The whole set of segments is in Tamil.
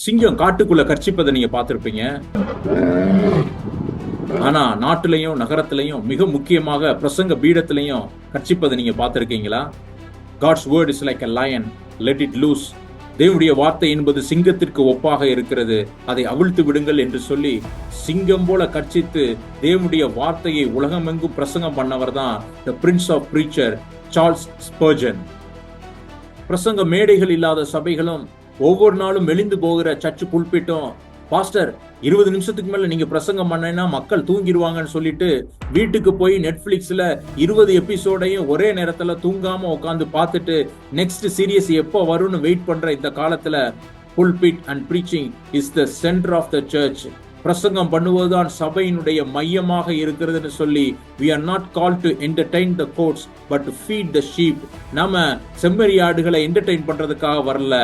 சிங்கம் காட்டுக்குள்ள கர்ச்சிப்பதை நீங்க பார்த்திருப்பீங்க. ஆனா நாட்டிலையும் நகரத்திலையும் மிக முக்கியமாக பிரசங்க பீடத்திலையும் கர்ச்சிப்பதை நீங்க பார்த்திருக்கீங்களா? God's word is like a lion, let it loose. தேவனுடைய வார்த்தை என்பது சிங்கத்திற்கு ஒப்பாக இருக்கிறது, அதை அவிழ்த்து விடுங்கள் என்று சொல்லி சிங்கம் போல கர்ச்சித்து தேவனுடைய வார்த்தையை உலகமெங்கும் பிரசங்கம் பண்ணவர் தான் the Prince of Preacher, Charles Spurgeon. பிரசங்க மேடைகள் இல்லாத சபைகளும் ஒவ்வொரு நாளும் மெலிந்து போகிற சர்ச் புல்பிட்டும், பாஸ்டர் 20 நிமிஷத்துக்கு மேல நீங்க பிரசங்கம் பண்ணா மக்கள் தூங்கிடுவாங்கன்னு சொல்லிட்டு வீட்டுக்கு போய் நெட்ஃபிளிக்ஸ்ல 20 எபிசோடையும் ஒரே நேரத்துல தூங்காம உட்காந்து பார்த்துட்டு நெக்ஸ்ட் சீரியஸ் எப்போ வரும்னு வெயிட் பண்ற இந்த காலத்துல pulpit and preaching is the center of the church. பிரசங்கம் பண்ணுவதுதான் சபையினுடைய மையமாக இருக்கிறதுன்னு சொல்லி we are not called to entertain the courts but to feed the sheep. நாம செம்மறி ஆடுகளை என்டர்டெயின் பண்றதுக்காக வரல,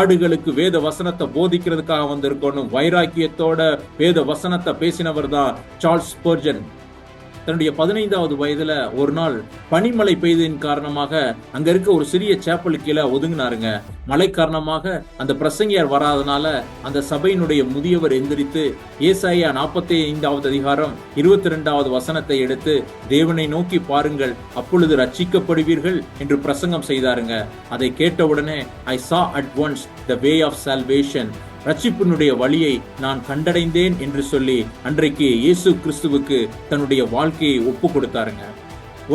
ஆடுகளுக்கு வேத வசனத்தை போதிக்கிறதுக்காக வந்திருக்கணும். வைராக்கியத்தோட வேத வசனத்தை பேசினவர் தான் சார்ல்ஸ் ஸ்பர்ஜன். தன்னுடைய 15வது வயதுல ஒரு நாள் பனிமழை பெய்ததின் காரணமாக அங்க இருக்க ஒரு சிறிய சேப்பல் கீழே ஒதுங்கினாருங்க. மழை காரணமாக அந்த பிரசங்கியார் வராதனால அந்த சபையினுடைய முதியவர் எந்திரித்து ஏசாயா 45வது அதிகாரம் 22வது வசனத்தை எடுத்து தேவனை நோக்கி பாருங்கள் அப்பொழுது ரட்சிக்கப்படுவீர்கள் என்று பிரசங்கம் செய்தாருங்க. அதை கேட்டவுடனே I saw at once the way of salvation. ரட்சிப்பினுடைய வழியை நான் கண்டடைந்தேன் என்று சொல்லி அன்றைக்கு இயேசு கிறிஸ்துவுக்கு தன்னுடைய வாழ்க்கையை ஒப்பு கொடுத்தாருங்க.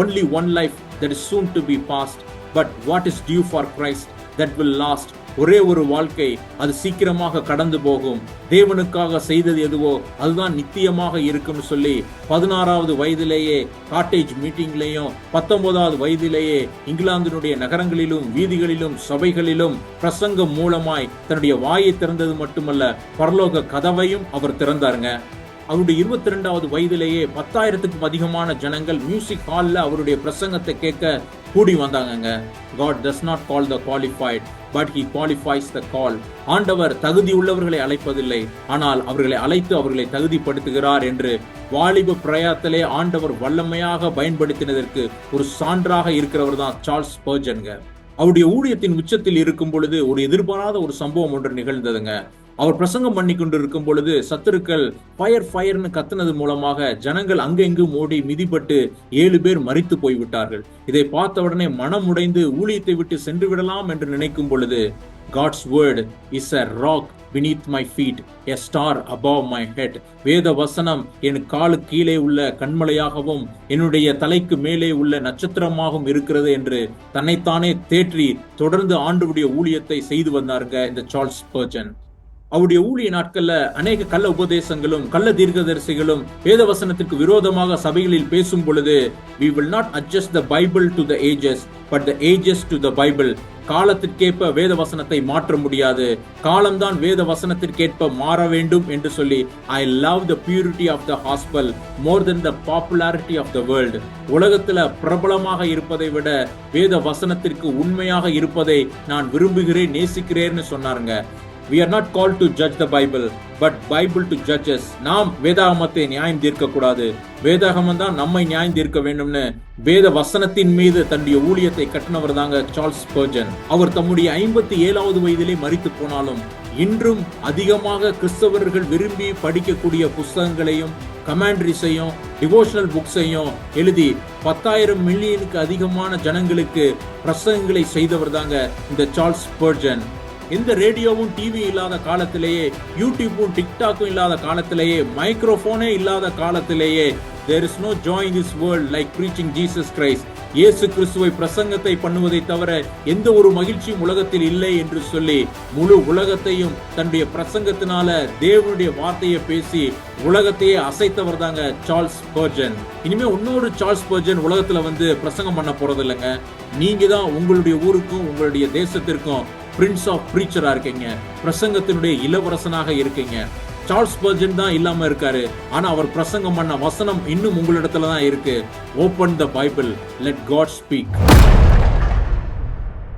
Only one life that is soon to be passed, but what is due for Christ that will last. ஒரே ஒரு வாழ்க்கை, அது சீக்கிரமாக கடந்து போகும். தேவனுக்காக செய்தது எதுவோ அதுதான் நித்தியமாக இருக்கும்னு சொல்லி 16வது வயதிலேயே காட்டேஜ் மீட்டிங்லையும் 19வது வயதிலேயே இங்கிலாந்தினுடைய நகரங்களிலும் வீதிகளிலும் சபைகளிலும் பிரசங்கம் மூலமாய் தன்னுடைய வாயை திறந்தது மட்டுமல்ல, பரலோக கதவையும் அவர் திறந்தாருங்க. அவருடைய 22வது வயதிலேயே 10,000க்கும் அதிகமான ஜனங்கள் மியூசிக் ஹால்ல அவருடைய பிரசங்கத்தை கேட்க கூடி வந்தாங்க. God does not call the qualified, but he qualifies the call. ஆண்டவர் தகுதி உள்ளவர்களை அழைப்பதில்லை, ஆனால் அவர்களை அழைத்து அவர்களை தகுதிப்படுத்துகிறார் என்று வாலிப பிரயாத்திலே ஆண்டவர் வல்லமையாக பயன்படுத்தினதற்கு ஒரு சான்றாக இருக்கிறவர் தான் சார்ல்ஸ் ஸ்பர்ஜன்ங்க. அவருடைய ஊழியத்தின் உச்சத்தில் இருக்கும் பொழுது ஒரு எதிர்பாராத ஒரு சம்பவம் ஒன்று நிகழ்ந்ததுங்க. அவர் பிரசங்கம் பண்ணி கொண்டு இருக்கும் பொழுது சத்துருக்கள் ஃபயர்னு கத்துனது மூலமாக ஜனங்கள் அங்கெங்கும் ஓடி மிதிப்பட்டு 7 பேர் மரித்து போய்விட்டார்கள். இதை பார்த்த உடனே மனம் உடைந்து ஊழியத்தை விட்டு சென்று விடலாம் என்று நினைக்கும் பொழுது God's word is a rock beneath my feet, a star above my head. வேத வசனம் என் காலு கீழே உள்ள கண்மலையாகவும் என்னுடைய தலைக்கு மேலே உள்ள நட்சத்திரமாகவும் இருக்கிறது என்று தன்னைத்தானே தேற்றி தொடர்ந்து ஆண்டவருடைய ஊழியத்தை செய்து வந்தாருங்க இந்த சார்ல்ஸ் ஸ்பர்ஜன். அவருடைய ஊழிய நாட்கள்ல அநேக கள்ள உபதேசங்களும் கள்ள தீர்க்கதரிசிகளும் வேத வசனத்திற்கு விரோதமாக சபைகளில் பேசும் பொழுது we will not adjust the Bible to the ages but the ages to the Bible. காலத்திற்கேற்ப வேத வசனத்தை மாற்ற முடியாது, காலம்தான் வேத வசனத்திற்கேற்ப மாற வேண்டும் என்று சொல்லி I love the purity of the gospel more than the popularity of the world. உலகத்துல பிரபலமாக இருப்பதை விட வேத வசனத்திற்கு உண்மையாக இருப்பதை நான் விரும்புகிறேன், நேசிக்கிறேன்னு சொன்னாருங்க. We are not called to judge the Bible, but Bible to judge us. நாம் வேதாகமத்தை நியாயம் தீர்க்க கூடாது, வேதாகமம் தான் நம்மை நியாயம் தீர்க்க வேண்டும்னு வேத வசனத்தின் மீது தன்னுடைய ஊழியத்தை கட்டினவர் தாங்க சார்ல்ஸ் ஸ்பர்ஜன். அவர் தம்முடைய 57வது வயதிலே மரித்து போனாலும் இன்றும் அதிகமாக கிறிஸ்தவர்கள் விரும்பி படிக்கக்கூடிய புஸ்தகங்களையும் கமெண்ட்ரிஸையும் டிவோஷனல் புக்ஸையும் எழுதி 10,000 மில்லியனுக்கு அதிகமான ஜனங்களுக்கு பிரசங்கங்களை செய்தவர் தாங்க இந்த சார்ல்ஸ் ஸ்பர்ஜன். எந்த ரேடியோவும் டிவி இல்லாத காலத்திலேயே, யூடியூப்பும் டிக்டாக்கும் இல்லாத காலத்திலேயே, மைக்ரோஃபோனே இல்லாத காலத்திலேயே there is no joy in this world like preaching Jesus Christ. இயேசு கிறிஸ்துவை பிரசங்கத்தை பண்ணுவதை தவிர எந்த ஒரு மகிழ்ச்சியும் உலகத்தில் இல்லை என்று சொல்லி முழு உலகத்தையும் தன்னுடைய பிரசங்கத்தினால தேவனுடைய வார்த்தையை பேசி உலகத்தையே அசைத்தவர் தாங்க சார்ல்ஸ் ஸ்பர்ஜன். இனிமே இன்னொரு சார்ல்ஸ் ஸ்பர்ஜன் உலகத்துல வந்து பிரசங்கம் பண்ண போறது இல்லைங்க. நீங்க தான் உங்களுடைய ஊருக்கும் உங்களுடைய தேசத்திற்கும் பிரின்ஸ் ஆஃப் பிரீச்சரா இருக்கீங்க, பிரசங்கத்தினுடைய இளவரசனாக இருக்கீங்க. சார்ல்ஸ் ஸ்பர்ஜன் தான் இல்லாம இருக்காரு, ஆனா அவர் பிரசங்கம் பண்ண வசனம் இன்னும் உங்களிடத்துல தான் இருக்கு. Open the Bible, let God speak.